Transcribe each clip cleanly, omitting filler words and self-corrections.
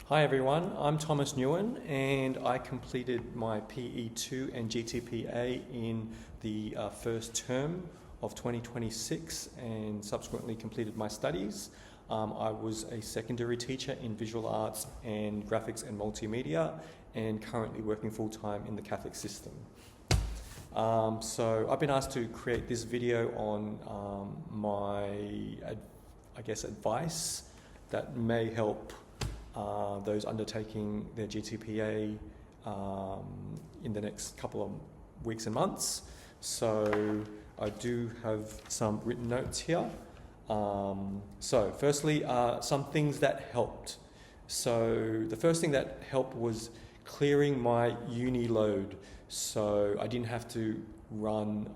Hi everyone, I'm Thomas Newen and I completed my PE2 and GTPA in the first term of 2026 and subsequently completed my studies. I was a secondary teacher in visual arts and graphics and multimedia and currently working full-time in the Catholic system. So I've been asked to create this video on my, advice that may help those undertaking their GTPA in the next couple of weeks and months. So I do have some written notes here. So firstly, some things that helped. So the first thing that helped was clearing my uni load. So I didn't have to run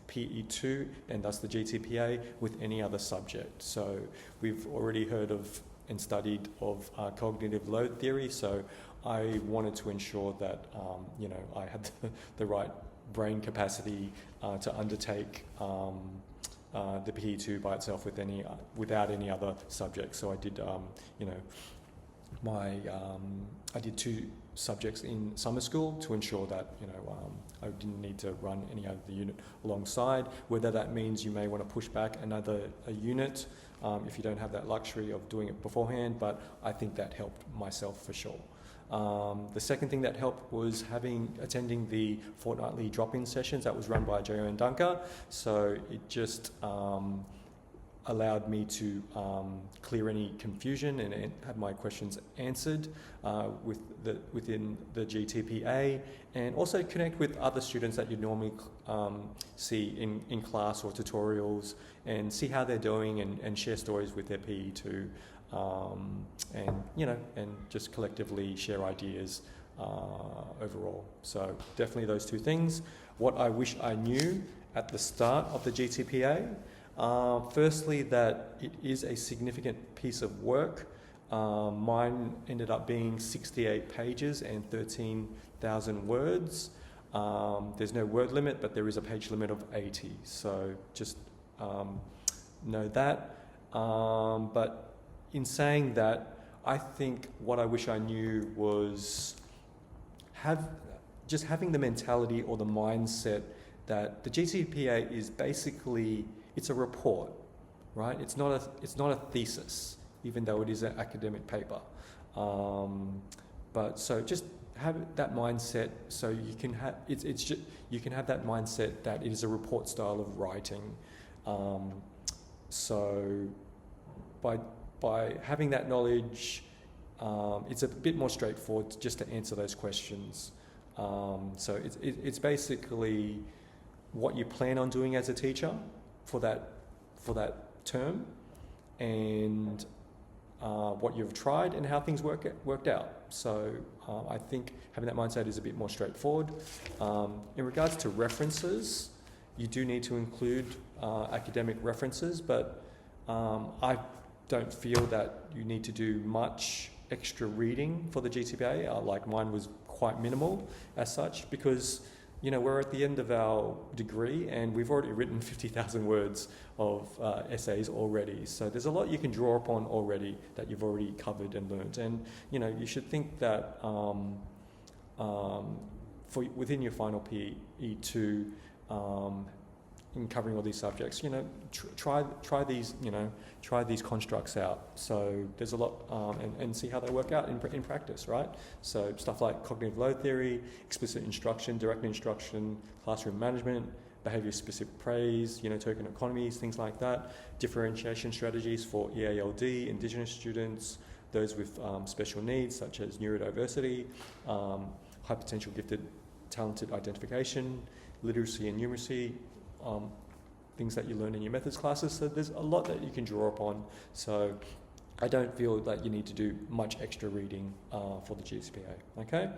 PE2 and thus the GTPA with any other subject. So we've already heard of and studied of cognitive load theory, so I wanted to ensure that I had the right brain capacity to undertake the PE2 by itself without any other subjects. So I did I did 2 subjects in summer school to ensure that I didn't need to run any other unit alongside. Whether that means you may want to push back a unit if you don't have that luxury of doing it beforehand, but I think that helped myself for sure. The second thing that helped was attending the fortnightly drop-in sessions that was run by Joanne Dunker. So it just allowed me to clear any confusion and have my questions answered within the GTPA, and also connect with other students that you normally see in class or tutorials and see how they're doing and share stories with their PE2 and just collectively share ideas overall. So definitely those 2 things. What I wish I knew at the start of the GTPA. Firstly, that it is a significant piece of work. Mine ended up being 68 pages and 13,000 words. There's no word limit, but there is a page limit of 80. So just know that. But in saying that, I think what I wish I knew was having the mentality or the mindset that the GTPA is basically, it's a report, right? It's not a thesis, even though it is an academic paper. But so just have that mindset, so you can have you can have that mindset that it is a report style of writing. So by having that knowledge, it's a bit more straightforward just to answer those questions. So it's basically what you plan on doing as a teacher for that term, and what you've tried and how things worked out. So I think having that mindset is a bit more straightforward. In regards to references, you do need to include academic references, but I don't feel that you need to do much extra reading for the GTPA. Like mine was quite minimal as such, because we're at the end of our degree and we've already written 50,000 words of essays already. So there's a lot you can draw upon already that you've already covered and learnt. And, you should think that within your final PE2, in covering all these subjects, try these constructs out. So there's a lot, and see how they work out in practice, right? So stuff like cognitive load theory, explicit instruction, direct instruction, classroom management, behaviour-specific praise, token economies, things like that. Differentiation strategies for EALD, Indigenous students, those with special needs such as neurodiversity, high potential gifted, talented identification, literacy and numeracy. Things that you learn in your methods classes. So there's a lot that you can draw upon. So I don't feel that you need to do much extra reading for the GTPA. Okay.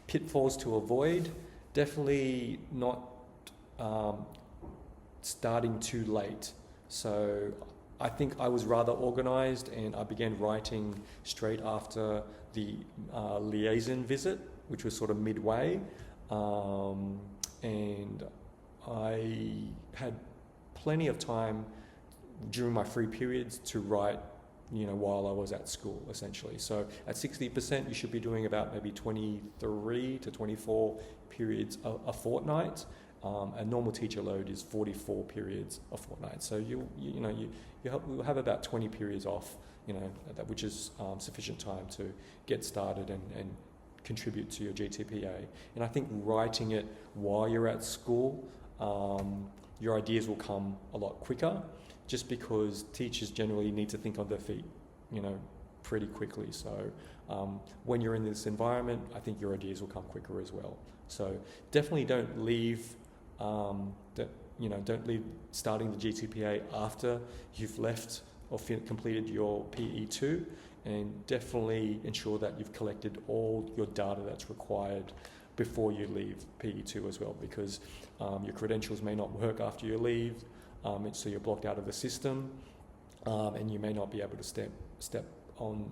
Pitfalls to avoid: definitely not starting too late. So I think I was rather organised and I began writing straight after the liaison visit, which was sort of midway. And I had plenty of time during my free periods to write while I was at school, essentially. So at 60%, you should be doing about maybe 23 to 24 periods a fortnight. A normal teacher load is 44 periods a fortnight. So you'll have about 20 periods off, which is sufficient time to get started and contribute to your GTPA. And I think writing it while you're at school, your ideas will come a lot quicker, just because teachers generally need to think on their feet, pretty quickly. So when you're in this environment, I think your ideas will come quicker as well. So definitely don't leave starting the GTPA after you've left or completed your PE2, and definitely ensure that you've collected all your data that's required before you leave PE2 as well, because your credentials may not work after you leave, so you're blocked out of the system, and you may not be able to step on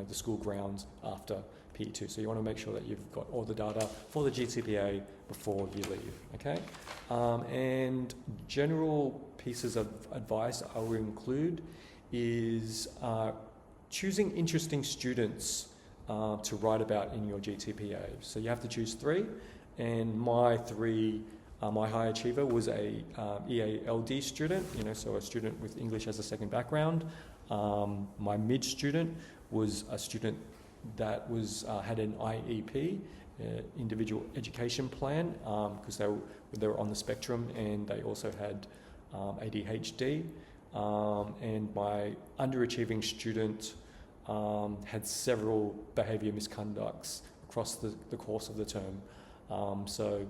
the school grounds after PE2. So you want to make sure that you've got all the data for the GTPA before you leave, okay? And general pieces of advice I will include is choosing interesting students to write about in your GTPA. So you have to choose 3, and my high achiever was a EALD student, so a student with English as a second background. My mid student was a student that had an IEP, individual education plan, because they were on the spectrum, and they also had ADHD. And my underachieving student had several behaviour misconducts across the course of the term. So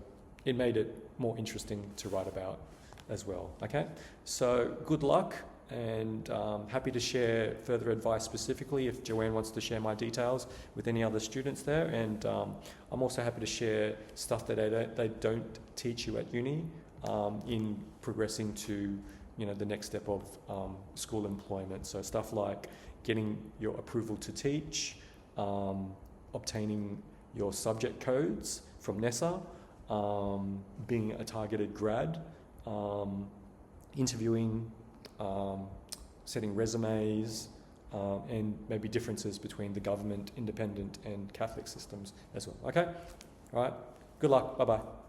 it made it more interesting to write about as well. Okay, so good luck, and happy to share further advice specifically if Joanne wants to share my details with any other students there. And I'm also happy to share stuff that they don't teach you at uni in progressing to the next step of school employment. So stuff like getting your approval to teach, obtaining your subject codes from NESA, being a targeted grad, interviewing, setting resumes, and maybe differences between the government, independent and Catholic systems as well. Okay? All right. Good luck. Bye-bye.